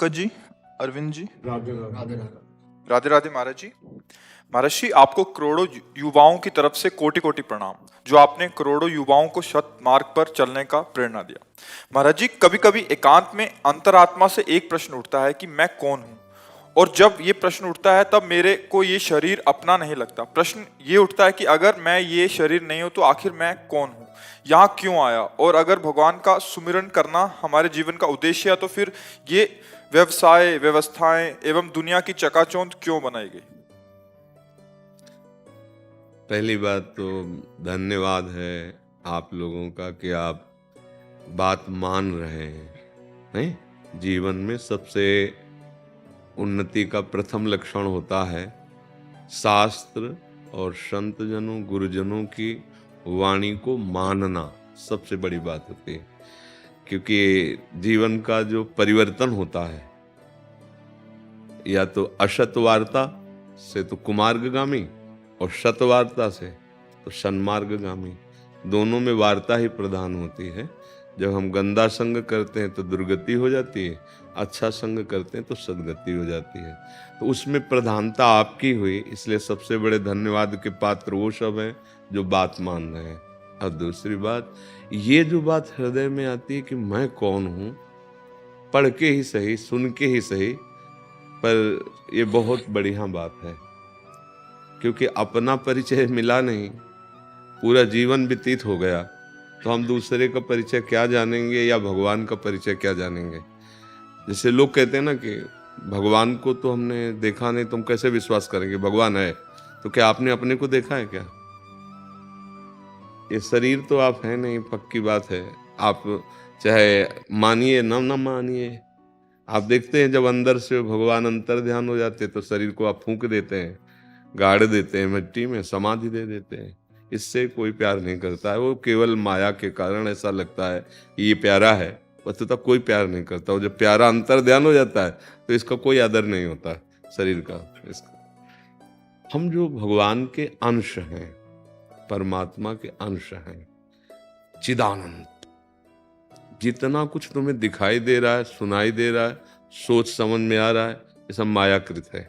पंकज जी, अरविंद जी। राधे राधे। राधे राधे महाराज जी। महाराज जी, आपको करोड़ों युवाओं की तरफ से कोटि कोटि प्रणाम, जो आपने करोड़ों युवाओं को सत मार्ग पर चलने का प्रेरणा दिया। महाराज जी, कभी कभी एकांत में अंतरात्मा से एक प्रश्न उठता है कि मैं कौन हूँ। और जब ये प्रश्न उठता है तब मेरे को ये शरीर अपना नहीं लगता। प्रश्न ये उठता है कि अगर मैं ये शरीर नहीं हूं तो आखिर मैं कौन हूँ, यहाँ क्यों आया। और अगर भगवान का सुमिरन करना हमारे जीवन का उद्देश्य है तो फिर ये व्यवसाय, व्यवस्थाएं एवं दुनिया की चकाचौंध क्यों बनाई गई। पहली बात तो धन्यवाद है आप लोगों का कि आप बात मान रहे हैं। नहीं, जीवन में सबसे उन्नति का प्रथम लक्षण होता है शास्त्र और संत जनों, गुरुजनों की वाणी को मानना। सबसे बड़ी बात होती है, क्योंकि जीवन का जो परिवर्तन होता है, या तो असत वार्ता से तो कुमार्गगामी और सत वार्ता से तो सन्मार्गगामी। दोनों में वार्ता ही प्रधान होती है। जब हम गंदा संग करते हैं तो दुर्गति हो जाती है, अच्छा संग करते हैं तो सदगति हो जाती है। तो उसमें प्रधानता आपकी हुई, इसलिए सबसे बड़े धन्यवाद के पात्र वो सब हैं जो बात मान रहे हैं। और दूसरी बात, ये जो बात हृदय में आती है कि मैं कौन हूँ, पढ़ के ही सही, सुन के ही सही, पर ये बहुत बढ़िया बात है, क्योंकि अपना परिचय मिला नहीं, पूरा जीवन व्यतीत हो गया, तो हम दूसरे का परिचय क्या जानेंगे या भगवान का परिचय क्या जानेंगे। जैसे लोग कहते हैं ना कि भगवान को तो हमने देखा नहीं, तुम कैसे विश्वास करेंगे भगवान है। तो क्या आपने अपने को देखा है क्या? ये शरीर तो आप है नहीं, पक्की बात है। आप चाहे मानिए न मानिए, आप देखते हैं जब अंदर से भगवान अंतर ध्यान हो जाते हैं तो शरीर को आप फूंक देते हैं, गाड़ देते हैं मिट्टी में, समाधि दे देते हैं। इससे कोई प्यार नहीं करता है, वो केवल माया के कारण ऐसा लगता है कि ये प्यारा है, वस्तुतः कोई प्यार नहीं करता। वो जब प्यारा अंतर ध्यान हो जाता है तो इसका कोई आदर नहीं होता शरीर का। इसका हम जो भगवान के अंश हैं, परमात्मा के अंश हैं, चिदानंद, जितना कुछ तुम्हें दिखाई दे रहा है, सुनाई दे रहा है, सोच समझ में आ रहा है, ये सब मायाकृत है।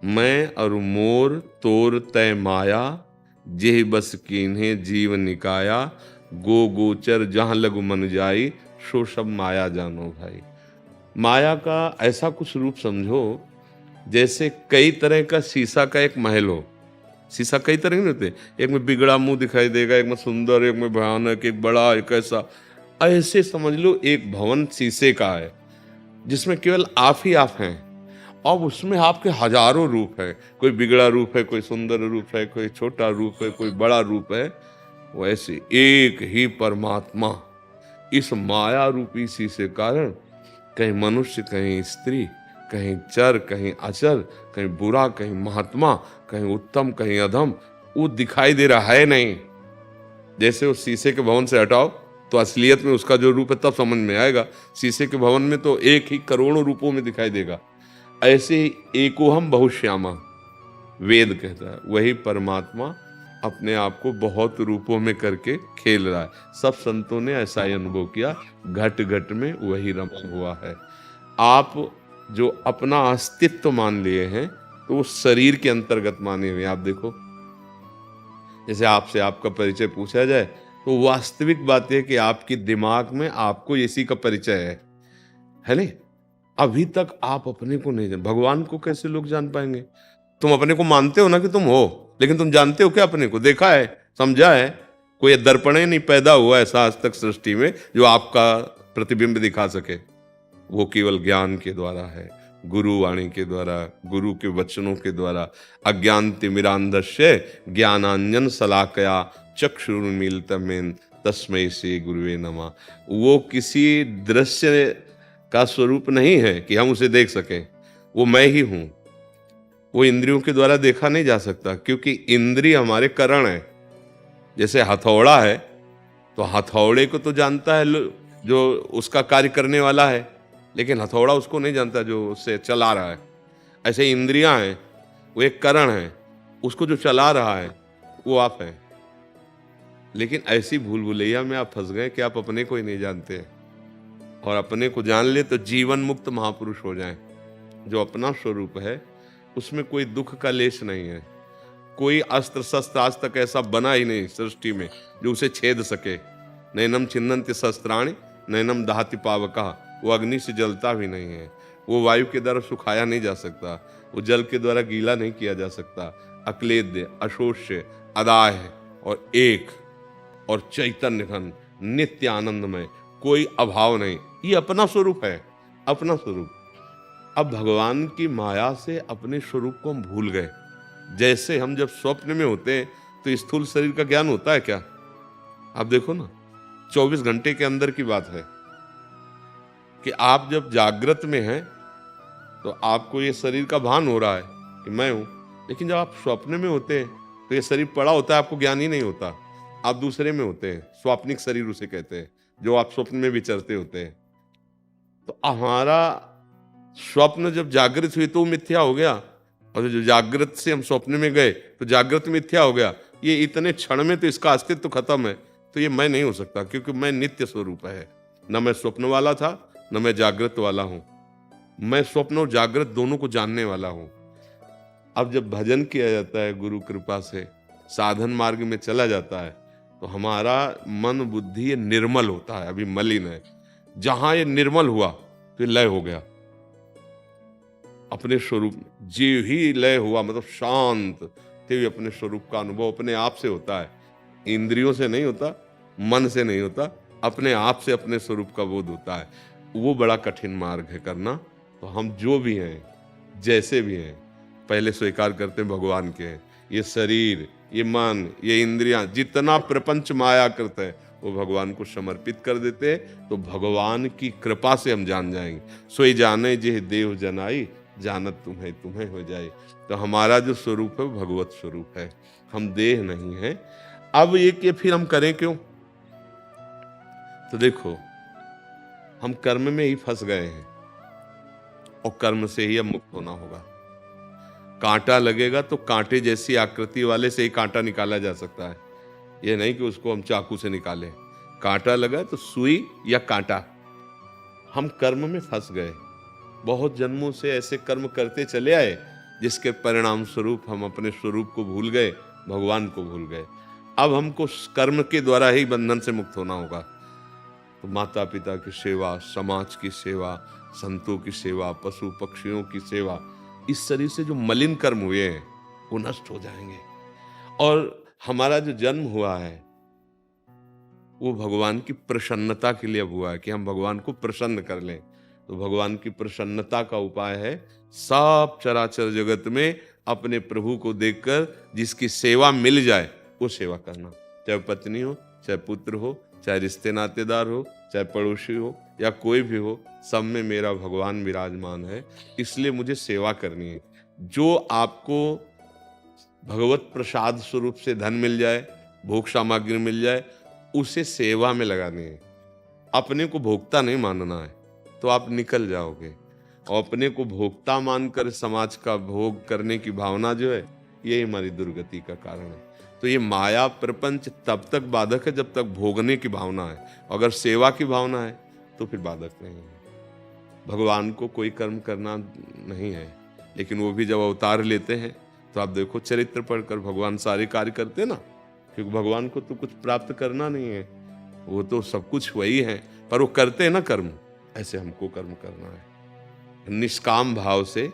मैं और मोर तोर तय माया, जेह बस कीन्हे जीव निकाया, गो गोचर जहां लगु मन जाई, सो सब माया जानो भाई। माया का ऐसा कुछ रूप समझो जैसे कई तरह का शीशा का एक महल हो। शीशा कई तरह के होते, एक में बिगड़ा मुंह दिखाई देगा, एक में सुंदर, एक में भयानक, एक बड़ा, एक ऐसा। ऐसे समझ लो एक भवन शीशे का है जिसमें केवल आप ही आप हैं, और उसमें आपके हजारों रूप है। कोई बिगड़ा रूप है, कोई सुंदर रूप है, कोई छोटा रूप है, कोई बड़ा रूप है। वैसे एक ही परमात्मा इस माया रूपी शीशे कारण कहीं मनुष्य, कहीं स्त्री, कहीं चर, कहीं अचर, कहीं बुरा, कहीं महात्मा, कहीं उत्तम, कहीं अधम, वो दिखाई दे रहा है नहीं। जैसे उस शीशे के भवन से हटाओ तो असलियत में उसका जो रूप है तब समझ में आएगा। शीशे के भवन में तो एक ही करोड़ों रूपों में दिखाई देगा। ऐसे ही एकोहम बहुश्यामा वेद कहता है, वही परमात्मा अपने आप को बहुत रूपों में करके खेल रहा है। सब संतों ने ऐसा ही अनुभव किया, घट घट में वही रमा हुआ है। आप जो अपना अस्तित्व मान लिए हैं तो वो शरीर के अंतर्गत माने हुए। आप देखो, जैसे आपसे आपका परिचय पूछा जाए तो वास्तविक बात है कि आपके दिमाग में आपको इसी का परिचय है नहीं। अभी तक आप अपने को नहीं जान, भगवान को कैसे लोग जान पाएंगे? तुम अपने को मानते हो ना कि तुम हो, लेकिन तुम जानते हो क्या अपने को? देखा है, समझा है? कोई दर्पण ही नहीं पैदा हुआ ऐसा आज तक सृष्टि में जो आपका प्रतिबिंब दिखा सके। वो केवल ज्ञान के द्वारा है, गुरु वाणी के द्वारा, गुरु के वचनों के द्वारा। अज्ञान तिमिरांधस्य ज्ञानांजन शलाकया चक्षुरुन्मीलितमेन तस्मै श्री गुरुवे नमः। वो किसी दृश्य का स्वरूप नहीं है कि हम उसे देख सकें, वो मैं ही हूं। वो इंद्रियों के द्वारा देखा नहीं जा सकता, क्योंकि इंद्रिय हमारे करण है। जैसे हथौड़ा है तो हथौड़े को तो जानता है जो उसका कार्य करने वाला है, लेकिन हथौड़ा उसको नहीं जानता जो उससे चला रहा है। ऐसे इंद्रियां हैं, वो एक करण है, उसको जो चला रहा है वो आप हैं। लेकिन ऐसी भूल भुलैया में आप फंस गए कि आप अपने को ही नहीं जानते हैं। और अपने को जान ले तो जीवन मुक्त महापुरुष हो जाएं। जो अपना स्वरूप है उसमें कोई दुख का लेश नहीं है। कोई अस्त्र शस्त्र आज तक ऐसा बना ही नहीं सृष्टि में जो उसे छेद सके। नैनम छिन्नन्ति शस्त्राणि नैनम दहति पावकः। वो अग्नि से जलता भी नहीं है, वो वायु के द्वारा सुखाया नहीं जा सकता, वो जल के द्वारा गीला नहीं किया जा सकता। अक्लेद्य, अशोष्य, अदाह और एक और चैतन्य घन, नित्य आनंदमय, कोई अभाव नहीं। ये अपना स्वरूप है, अपना स्वरूप। अब भगवान की माया से अपने स्वरूप को हम भूल गए। जैसे हम जब स्वप्न में होते हैं तो स्थूल शरीर का ज्ञान होता है क्या? आप देखो ना, 24 घंटे के अंदर की बात है कि आप जब जागृत में हैं तो आपको ये शरीर का भान हो रहा है कि मैं हूं, लेकिन जब आप स्वप्न में होते हैं तो ये शरीर पड़ा होता है, आपको ज्ञान ही नहीं होता, आप दूसरे में होते हैं। स्वाप्निक शरीर उसे कहते हैं, जो आप स्वप्न में विचरते होते हैं। तो हमारा स्वप्न जब जागृत हुई तो वो मिथ्या हो गया, और जो जागृत से हम स्वप्न में गए तो जागृत मिथ्या हो गया। ये इतने क्षण में तो इसका अस्तित्व खत्म है। तो ये मैं नहीं हो सकता, क्योंकि मैं नित्य स्वरूप है। न मैं स्वप्न वाला था, न मैं जागृत वाला हूं। मैं स्वप्न और जागृत दोनों को जानने वाला हूं। अब जब भजन किया जाता है गुरु कृपा से, साधन मार्ग में चला जाता है, तो हमारा मन बुद्धि ये निर्मल होता है, अभी मलिन है। जहां ये निर्मल हुआ तो लय हो गया अपने स्वरूप। जीव ही लय हुआ, मतलब शांत ते अपने स्वरूप का अनुभव अपने आप से होता है। इंद्रियों से नहीं होता, मन से नहीं होता, अपने आप से अपने स्वरूप का बोध होता है। वो बड़ा कठिन मार्ग है करना। तो हम जो भी हैं, जैसे भी हैं, पहले स्वीकार करते हैं भगवान के हैं। ये शरीर, ये मन, ये इंद्रियां, जितना प्रपंच माया करता है वो भगवान को समर्पित कर देते हैं। तो भगवान की कृपा से हम जान जाएंगे। सोई जाने जे देव जनाई, जानत तुम्हें तुम्हें हो जाए। तो हमारा जो स्वरूप है वो भगवत स्वरूप है, हम देह नहीं है। अब ये फिर हम करें क्यों? तो देखो, हम कर्म में ही फंस गए हैं और कर्म से ही अब मुक्त होना होगा। कांटा लगेगा तो कांटे जैसी आकृति वाले से ही कांटा निकाला जा सकता है। ये नहीं कि उसको हम चाकू से निकालें। कांटा लगा तो सुई या कांटा। हम कर्म में फंस गए, बहुत जन्मों से ऐसे कर्म करते चले आए जिसके परिणाम स्वरूप हम अपने स्वरूप को भूल गए, भगवान को भूल गए। अब हमको कर्म के द्वारा ही बंधन से मुक्त होना होगा। तो माता पिता की सेवा, समाज की सेवा, संतों की सेवा, पशु पक्षियों की सेवा, इस शरीर से जो मलिन कर्म हुए हैं वो नष्ट हो जाएंगे। और हमारा जो जन्म हुआ है वो भगवान की प्रसन्नता के लिए हुआ है, कि हम भगवान को प्रसन्न कर लें। तो भगवान की प्रसन्नता का उपाय है सब चराचर जगत में अपने प्रभु को देखकर जिसकी सेवा मिल जाए वो सेवा करना। चाहे पत्नी हो, चाहे पुत्र हो, चाहे रिश्ते नातेदार हो, चाहे पड़ोसी हो, या कोई भी हो, सब में मेरा भगवान विराजमान है, इसलिए मुझे सेवा करनी है। जो आपको भगवत प्रसाद स्वरूप से धन मिल जाए, भोग सामग्री मिल जाए, उसे सेवा में लगानी है। अपने को भोक्ता नहीं मानना है, तो आप निकल जाओगे। और अपने को भोक्ता मानकर समाज का भोग करने की भावना जो है, यही हमारी दुर्गति का कारण है। तो ये माया प्रपंच तब तक बाधक है जब तक भोगने की भावना है। अगर सेवा की भावना है तो फिर बाधक नहीं है। भगवान को कोई कर्म करना नहीं है, लेकिन वो भी जब अवतार लेते हैं तो आप देखो चरित्र पढ़कर भगवान सारे कार्य करते ना, क्योंकि भगवान को तो कुछ प्राप्त करना नहीं है, वो तो सब कुछ वही है, पर वो करते हैं ना कर्म। ऐसे हमको कर्म करना है, निष्काम भाव से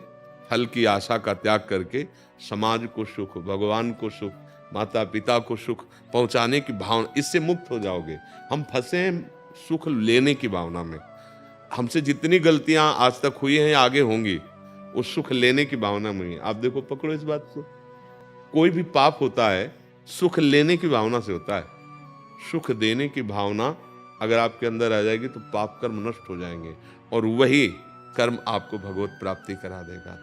फल की आशा का त्याग करके समाज को सुख, भगवान को सुख, माता पिता को सुख पहुंचाने की भावना, इससे मुक्त हो जाओगे। हम फंसे हैं सुख लेने की भावना में। हमसे जितनी गलतियां आज तक हुई हैं, आगे होंगी, वो सुख लेने की भावना में ही। आप देखो, पकड़ो इस बात को, कोई भी पाप होता है सुख लेने की भावना से होता है। सुख देने की भावना अगर आपके अंदर आ जाएगी तो पाप कर्म नष्ट हो जाएंगे, और वही कर्म आपको भगवत प्राप्ति करा देगा।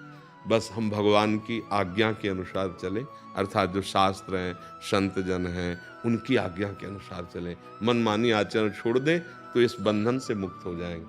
बस हम भगवान की आज्ञा के अनुसार चलें, अर्थात जो शास्त्र हैं, संत जन हैं, उनकी आज्ञा के अनुसार चलें। मनमानी आचरण छोड़ दें तो इस बंधन से मुक्त हो जाएंगे।